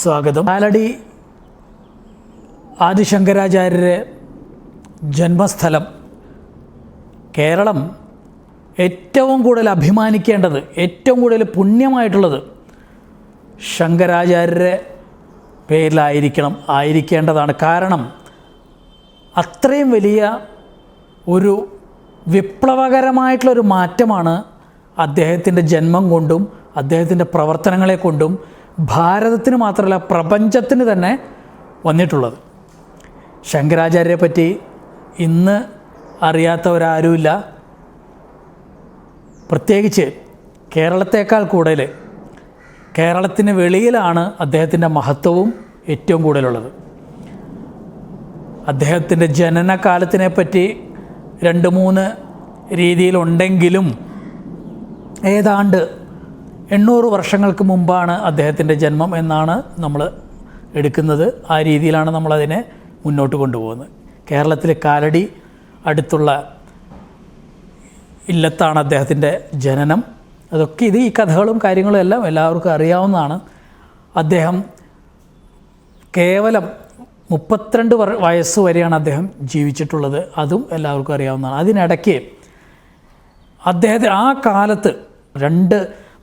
സ്വാഗതം. കാലടി ആദിശങ്കരാചാര്യരെ ജന്മസ്ഥലം കേരളം ഏറ്റവും കൂടുതൽ അഭിമാനിക്കേണ്ടത്, ഏറ്റവും കൂടുതൽ പുണ്യമായിട്ടുള്ളത് ശങ്കരാചാര്യരെ ആയിരിക്കേണ്ടതാണ്. കാരണം അത്രയും വലിയ ഒരു വിപ്ലവകരമായിട്ടുള്ളൊരു മാറ്റമാണ് അദ്ദേഹത്തിൻ്റെ ജന്മം കൊണ്ടും അദ്ദേഹത്തിൻ്റെ പ്രവർത്തനങ്ങളെ കൊണ്ടും ഭാരതത്തിന് മാത്രമല്ല പ്രപഞ്ചത്തിന് തന്നെ വന്നിട്ടുള്ളത്. ശങ്കരാചാര്യരെ പറ്റി ഇന്ന് അറിയാത്തവരാരുമില്ല. പ്രത്യേകിച്ച് കേരളത്തേക്കാൾ കൂടുതൽ കേരളത്തിന് വെളിയിലാണ് അദ്ദേഹത്തിൻ്റെ മഹത്വവും ഏറ്റവും കൂടുതലുള്ളത്. അദ്ദേഹത്തിൻ്റെ ജനനകാലത്തിനെപ്പറ്റി 2-3 രീതിയിലുണ്ടെങ്കിലും ഏതാണ്ട് 800 വർഷങ്ങൾക്ക് മുമ്പാണ് അദ്ദേഹത്തിൻ്റെ ജന്മം എന്നാണ് നമ്മൾ എടുക്കുന്നത്. ആ രീതിയിലാണ് നമ്മളതിനെ മുന്നോട്ട് കൊണ്ടുപോകുന്നത്. കേരളത്തിലെ കാലടി അടുത്തുള്ള ഇല്ലത്താണ് അദ്ദേഹത്തിൻ്റെ ജനനം. അതൊക്കെ ഈ കഥകളും കാര്യങ്ങളും എല്ലാം എല്ലാവർക്കും അറിയാവുന്നതാണ്. അദ്ദേഹം കേവലം 32 വയസ്സ് വരെയാണ് അദ്ദേഹം ജീവിച്ചിട്ടുള്ളത്. അതും എല്ലാവർക്കും അറിയാവുന്നതാണ്. അതിനിടയ്ക്ക് അദ്ദേഹത്തെ ആ കാലത്ത് 2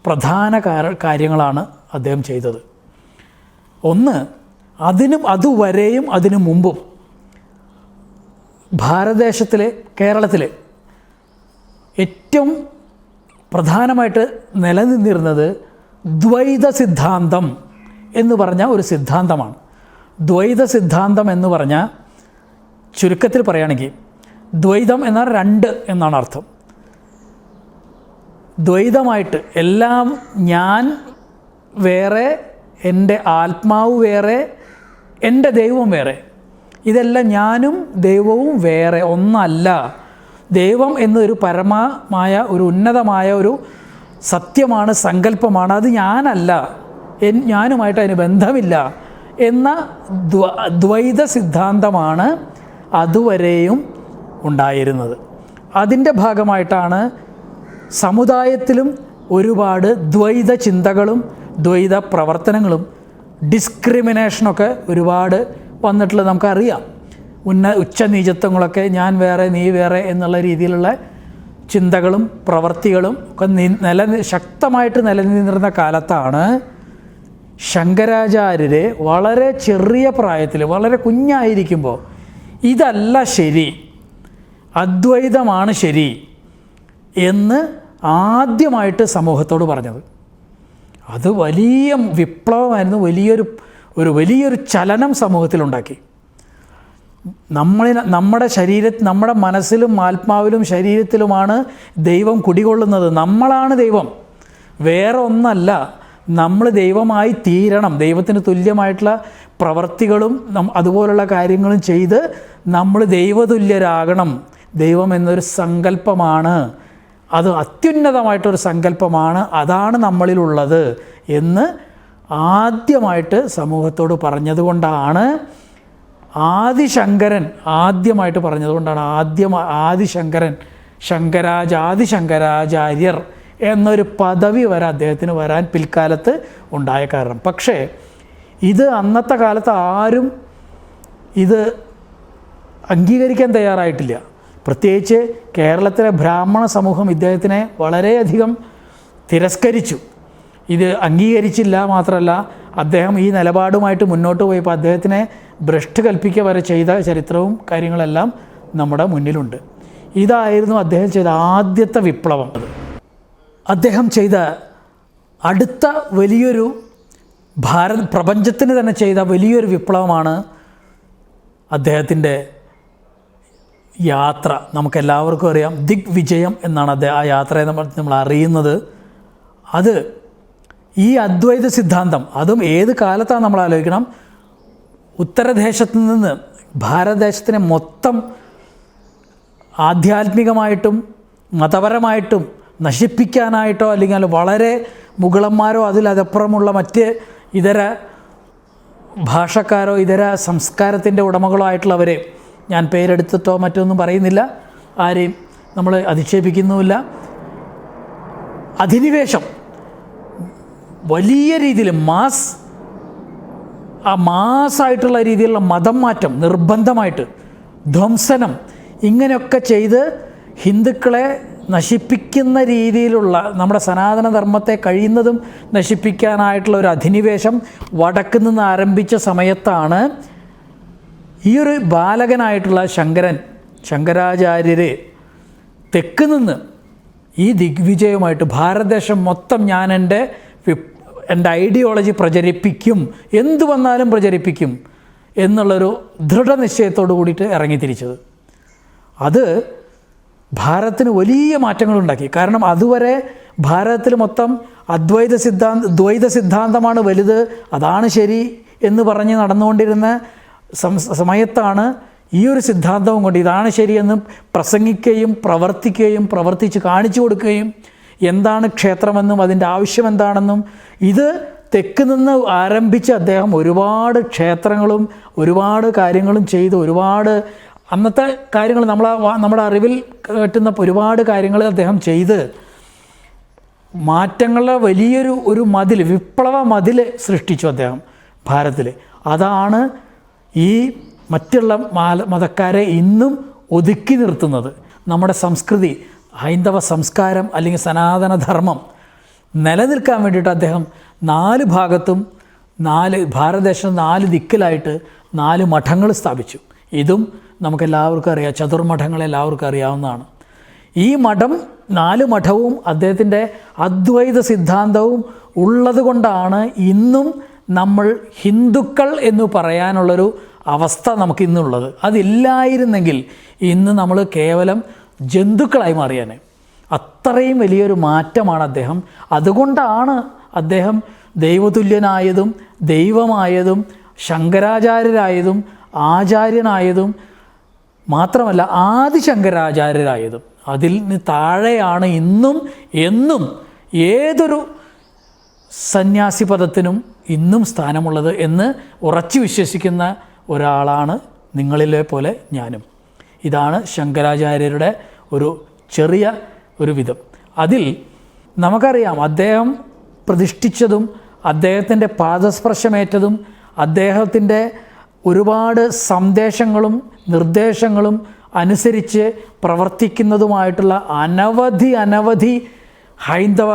പ്രധാന കാര്യങ്ങളാണ് അദ്ദേഹം ചെയ്തത്. ഒന്ന്, അതുവരെയും അതിനു മുമ്പും ഭാരതദേശത്തിലെ കേരളത്തിലെ ഏറ്റവും പ്രധാനമായിട്ട് നിലനിന്നിരുന്നത് ദ്വൈത സിദ്ധാന്തം എന്ന് പറഞ്ഞ ഒരു സിദ്ധാന്തമാണ്. ദ്വൈത സിദ്ധാന്തം എന്ന് പറഞ്ഞാൽ ചുരുക്കത്തിൽ പറയുകയാണെങ്കിൽ ദ്വൈതം എന്നാൽ 2 എന്നാണ് അർത്ഥം. ദ്വൈതമായിട്ട് എല്ലാം, ഞാൻ വേറെ, എൻ്റെ ആത്മാവ് വേറെ, എൻ്റെ ദൈവം വേറെ, ഇതെല്ലാം ഞാനും ദൈവവും വേറെ ഒന്നല്ല. ദൈവം എന്നൊരു പരമമായ ഒരു ഉന്നതമായ ഒരു സത്യമാണ്, സങ്കല്പമാണ്. അത് ഞാനല്ല, ഞാനുമായിട്ട് അതിന് ബന്ധമില്ല എന്ന ദ്വൈത സിദ്ധാന്തമാണ് അതുവരെയും ഉണ്ടായിരുന്നത്. അതിൻ്റെ ഭാഗമായിട്ടാണ് സമുദായത്തിലും ഒരുപാട് ദ്വൈത ചിന്തകളും ദ്വൈത പ്രവർത്തനങ്ങളും ഡിസ്ക്രിമിനേഷനൊക്കെ ഒരുപാട് വന്നിട്ടുള്ളത് നമുക്കറിയാം. ഉച്ചനീചത്വങ്ങളൊക്കെ, ഞാൻ വേറെ നീ വേറെ എന്നുള്ള രീതിയിലുള്ള ചിന്തകളും പ്രവർത്തികളും ഒക്കെ ശക്തമായിട്ട് നിലനിന്നിരുന്ന കാലത്താണ് ശങ്കരാചാര്യരെ വളരെ ചെറിയ പ്രായത്തിൽ, വളരെ കുഞ്ഞായിരിക്കുമ്പോൾ ഇതല്ല ശരി, അദ്വൈതമാണ് ശരി എന്ന് ആദ്യമായിട്ട് സമൂഹത്തോട് പറഞ്ഞത്. അത് വലിയ വിപ്ലവമായിരുന്നു. വലിയൊരു ചലനം സമൂഹത്തിലുണ്ടാക്കി. നമ്മുടെ മനസ്സിലും ആത്മാവിലും ശരീരത്തിലുമാണ് ദൈവം കുടികൊള്ളുന്നത്. നമ്മളാണ് ദൈവം, വേറെ ഒന്നല്ല. നമ്മൾ ദൈവമായി തീരണം. ദൈവത്തിന് തുല്യമായിട്ടുള്ള പ്രവർത്തികളും അതുപോലുള്ള കാര്യങ്ങളും ചെയ്ത് നമ്മൾ ദൈവതുല്യരാകണം. ദൈവം എന്നൊരു സങ്കല്പമാണ്, അത് അത്യുന്നതമായിട്ടൊരു സങ്കല്പമാണ്, അതാണ് നമ്മളിലുള്ളത് എന്ന് ആദ്യമായിട്ട് സമൂഹത്തോട് പറഞ്ഞതുകൊണ്ടാണ് ആദ്യമായിട്ട് പറഞ്ഞതുകൊണ്ടാണ് ആദിശങ്കരാചാര്യർ എന്നൊരു പദവി വരെ അദ്ദേഹത്തിന് വരാൻ പിൽക്കാലത്ത് ഉണ്ടായ കാരണം. പക്ഷേ ഇത് അന്നത്തെ കാലത്ത് ആരും ഇത് അംഗീകരിക്കാൻ തയ്യാറായിട്ടില്ല. പ്രത്യേകിച്ച് കേരളത്തിലെ ബ്രാഹ്മണ സമൂഹം ഇദ്ദേഹത്തിനെ വളരെയധികം തിരസ്കരിച്ചു. ഇത് അംഗീകരിച്ചില്ല. മാത്രമല്ല, അദ്ദേഹം ഈ നിലപാടുമായിട്ട് മുന്നോട്ട് പോയപ്പോൾ അദ്ദേഹത്തിനെ ഭ്രഷ്ട് കൽപ്പിക്കുക വരെ ചെയ്ത ചരിത്രവും കാര്യങ്ങളെല്ലാം നമ്മുടെ മുന്നിലുണ്ട്. ഇതായിരുന്നു അദ്ദേഹം ചെയ്ത ആദ്യത്തെ വിപ്ലവം. അദ്ദേഹം ചെയ്ത അടുത്ത വലിയൊരു പ്രപഞ്ചത്തിന് തന്നെ ചെയ്ത വലിയൊരു വിപ്ലവമാണ് അദ്ദേഹത്തിൻ്റെ യാത്ര. നമുക്കെല്ലാവർക്കും അറിയാം, ദിഗ്വിജയം എന്നാണ് ആ യാത്രയെ നമ്മൾ അറിയുന്നത്. അത് ഈ അദ്വൈത സിദ്ധാന്തം, അതും ഏത് കാലത്താണ് നമ്മൾ ആലോചിക്കണം. ഉത്തരദേശത്ത് നിന്ന് ഭാരതദേശത്തിനെ മൊത്തം ആധ്യാത്മികമായിട്ടും മതപരമായിട്ടും നശിപ്പിക്കാനായിട്ടോ അല്ലെങ്കിൽ വളരെ മുഗളന്മാരോ അതിലപ്പുറമുള്ള മറ്റ് ഇതര ഭാഷക്കാരോ ഇതര സംസ്കാരത്തിൻ്റെ ഉടമകളോ ആയിട്ടുള്ളവരെ, ഞാൻ പേരെടുത്തിട്ടോ മറ്റൊന്നും പറയുന്നില്ല, ആരെയും നമ്മൾ അധിക്ഷേപിക്കുന്നുമില്ല. അധിനിവേശം വലിയ രീതിയിൽ മാസ് ആ മാസ്സായിട്ടുള്ള രീതിയിലുള്ള മതം മാറ്റം നിർബന്ധമായിട്ട്, ധ്വംസനം, ഇങ്ങനെയൊക്കെ ചെയ്ത് ഹിന്ദുക്കളെ നശിപ്പിക്കുന്ന രീതിയിലുള്ള നമ്മുടെ സനാതനധർമ്മത്തെ കഴിയുന്നതും നശിപ്പിക്കാനായിട്ടുള്ള ഒരു അധിനിവേശം വടക്ക് നിന്ന് ആരംഭിച്ച സമയത്താണ് ഈ ഒരു ബാലകനായിട്ടുള്ള ശങ്കരാചാര്യർ തെക്ക് നിന്ന് ഈ ദിഗ്വിജയമായിട്ട് ഭാരതദേശം മൊത്തം ഞാൻ എൻ്റെ ഐഡിയോളജി പ്രചരിപ്പിക്കും, എന്തു വന്നാലും പ്രചരിപ്പിക്കും എന്നുള്ളൊരു ദൃഢനിശ്ചയത്തോടു കൂടിയിട്ട് ഇറങ്ങിത്തിരിച്ചത്. അത് ഭാരതത്തിന് വലിയ മാറ്റങ്ങളുണ്ടാക്കി. കാരണം അതുവരെ ഭാരതത്തിൽ മൊത്തം ദ്വൈത സിദ്ധാന്തമാണ് വലുത്, അതാണ് ശരി എന്ന് പറഞ്ഞ് നടന്നുകൊണ്ടിരുന്ന സമയത്താണ് ഈ ഒരു സിദ്ധാന്തവും കൊണ്ട് ഇതാണ് ശരിയെന്ന് പ്രസംഗിക്കുകയും പ്രവർത്തിച്ച് കാണിച്ചു കൊടുക്കുകയും എന്താണ് ക്ഷേത്രമെന്നും അതിൻ്റെ ആവശ്യം എന്താണെന്നും ഇത് തെക്ക് നിന്ന് ആരംഭിച്ച് അദ്ദേഹം ഒരുപാട് ക്ഷേത്രങ്ങളും ഒരുപാട് കാര്യങ്ങളും ചെയ്ത് ഒരുപാട് അന്നത്തെ കാര്യങ്ങൾ നമ്മുടെ അറിവിൽ പറ്റുന്ന ഒരുപാട് കാര്യങ്ങൾ അദ്ദേഹം ചെയ്ത് മാറ്റങ്ങളുടെ വലിയൊരു മതിൽ, വിപ്ലവ മതിൽ സൃഷ്ടിച്ചു അദ്ദേഹം ഭാരതത്തിൽ. അതാണ് ഈ മറ്റുള്ള മതക്കാരെ ഇന്നും ഒതുക്കി നിർത്തുന്നത്. നമ്മുടെ സംസ്കൃതി, ഹൈന്ദവ സംസ്കാരം അല്ലെങ്കിൽ സനാതനധർമ്മം നിലനിൽക്കാൻ വേണ്ടിയിട്ട് അദ്ദേഹം 4 ഭാഗത്തും ഭാരതദേശം 4 ദിക്കിലായിട്ട് 4 മഠങ്ങൾ സ്ഥാപിച്ചു. ഇതും നമുക്കെല്ലാവർക്കും അറിയാം, ചതുർമഠങ്ങൾ എല്ലാവർക്കും അറിയാവുന്നതാണ്. ഈ 4 മഠവും അദ്ദേഹത്തിൻ്റെ അദ്വൈത സിദ്ധാന്തവും ഉള്ളത് കൊണ്ടാണ് ഇന്നും നമ്മൾ ഹിന്ദുക്കൾ എന്ന് പറയാനുള്ളൊരു അവസ്ഥ നമുക്കിന്നുള്ളത്. അതില്ലായിരുന്നെങ്കിൽ ഇന്ന് നമ്മൾ കേവലം ജന്തുക്കളായി മാറിയാനെ. അത്രയും വലിയൊരു മാറ്റമാണ് അദ്ദേഹം. അതുകൊണ്ടാണ് അദ്ദേഹം ദൈവതുല്യനായതും ദൈവമായതും ശങ്കരാചാര്യരായതും ആചാര്യനായതും മാത്രമല്ല ആദിശങ്കരാചാര്യരായതും. അതിൽ നിന്ന് താഴെയാണ് ഇന്നും എന്നും ഏതൊരു സന്യാസി പദത്തിനും ഇന്നും സ്ഥാനമുള്ളത് എന്ന് ഉറച്ചു വിശ്വസിക്കുന്ന ഒരാളാണ് നിങ്ങളിലെ പോലെ ഞാനും. ഇതാണ് ശങ്കരാചാര്യരുടെ ഒരു ചെറിയ ഒരു വിധം. അതിൽ നമുക്കറിയാം അദ്ദേഹം പ്രതിഷ്ഠിച്ചതും അദ്ദേഹത്തിൻ്റെ പാദസ്പർശമേറ്റതും അദ്ദേഹത്തിൻ്റെ ഒരുപാട് സന്ദേശങ്ങളും നിർദ്ദേശങ്ങളും അനുസരിച്ച് പ്രവർത്തിക്കുന്നതുമായിട്ടുള്ള അനവധി ഹൈന്ദവ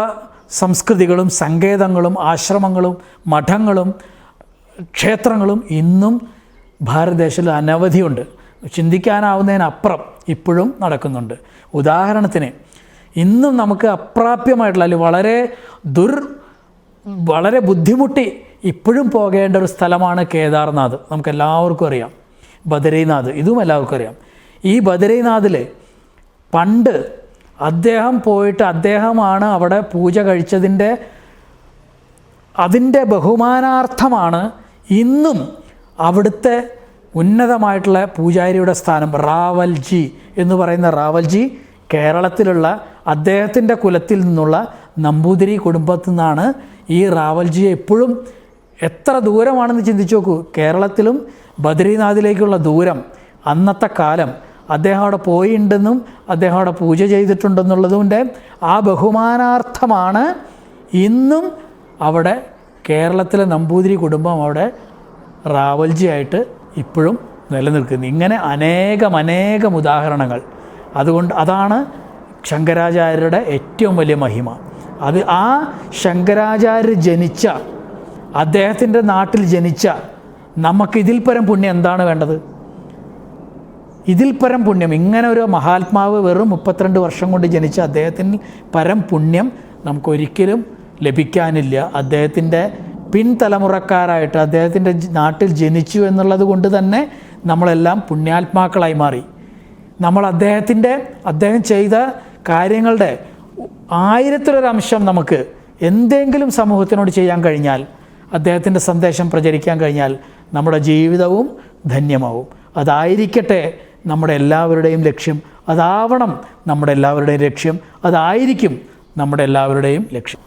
സംസ്കൃതികളും സങ്കേതങ്ങളും ആശ്രമങ്ങളും മഠങ്ങളും ക്ഷേത്രങ്ങളും ഇന്നും ഭാരതദേശത്തിൽ അനവധിയുണ്ട്. ചിന്തിക്കാനാവുന്നതിനപ്പുറം ഇപ്പോഴും നടക്കുന്നുണ്ട്. ഉദാഹരണത്തിന് ഇന്നും നമുക്ക് അപ്രാപ്യമായിട്ടുള്ള അല്ലെങ്കിൽ വളരെ ബുദ്ധിമുട്ടി ഇപ്പോഴും പോകേണ്ട ഒരു സ്ഥലമാണ് കേദാർനാഥ്. നമുക്കെല്ലാവർക്കും അറിയാം. ബദരീനാഥ്, ഇതും എല്ലാവർക്കും അറിയാം. ഈ ബദരീനാഥിൽ പണ്ട് അദ്ദേഹം പോയിട്ട് അദ്ദേഹമാണ് അവിടെ പൂജ അതിൻ്റെ ബഹുമാനാർത്ഥമാണ് ഇന്നും അവിടുത്തെ ഉന്നതമായിട്ടുള്ള പൂജാരിയുടെ സ്ഥാനം റാവൽജി എന്ന് പറയുന്ന റാവൽജി കേരളത്തിലുള്ള അദ്ദേഹത്തിൻ്റെ കുലത്തിൽ നിന്നുള്ള നമ്പൂതിരി കുടുംബത്തിൽ നിന്നാണ്. ഈ റാവൽജിയെ എപ്പോഴും എത്ര ദൂരമാണെന്ന് ചിന്തിച്ചു നോക്കൂ. കേരളത്തിലും ബദ്രീനാഥിലേക്കുള്ള ദൂരം അന്നത്തെ കാലം അദ്ദേഹം അവിടെ പോയിട്ടുണ്ടെന്നും അദ്ദേഹം അവിടെ പൂജ ചെയ്തിട്ടുണ്ടെന്നുള്ളതുകൊണ്ട് ആ ബഹുമാനാർത്ഥമാണ് ഇന്നും അവിടെ കേരളത്തിലെ നമ്പൂതിരി കുടുംബം അവിടെ റാവൽജിയായിട്ട് ഇപ്പോഴും നിലനിൽക്കുന്നത്. ഇങ്ങനെ അനേകം ഉദാഹരണങ്ങൾ. അതാണ് ശങ്കരാചാര്യരുടെ ഏറ്റവും വലിയ മഹിമ. ആ ശങ്കരാചാര്യർ ജനിച്ച അദ്ദേഹത്തിൻ്റെ നാട്ടിൽ ജനിച്ച നമുക്കിതിൽ പരം പുണ്യം എന്താണ് വേണ്ടത്? ഇതിൽ പരം പുണ്യം, ഇങ്ങനെ ഒരു മഹാത്മാവ് വെറും 32 വർഷം കൊണ്ട് ജനിച്ച അദ്ദേഹത്തിന് പരം പുണ്യം നമുക്കൊരിക്കലും ലഭിക്കാനില്ല. അദ്ദേഹത്തിൻ്റെ പിൻതലമുറക്കാരായിട്ട് അദ്ദേഹത്തിൻ്റെ നാട്ടിൽ ജനിച്ചു എന്നുള്ളത് കൊണ്ട് തന്നെ നമ്മളെല്ലാം പുണ്യാത്മാക്കളായി മാറി. നമ്മൾ അദ്ദേഹം ചെയ്ത കാര്യങ്ങളുടെ 1000-ലൊരു അംശം നമുക്ക് എന്തെങ്കിലും സമൂഹത്തിനോട് ചെയ്യാൻ കഴിഞ്ഞാൽ, അദ്ദേഹത്തിൻ്റെ സന്ദേശം പ്രചരിക്കാൻ കഴിഞ്ഞാൽ നമ്മുടെ ജീവിതവും ധന്യമാവും. അതായിരിക്കട്ടെ നമ്മുടെ എല്ലാവരുടെയും ലക്ഷ്യം. അതാവണം നമ്മുടെ എല്ലാവരുടെയും ലക്ഷ്യം. അതായിരിക്കും നമ്മുടെ എല്ലാവരുടെയും ലക്ഷ്യം.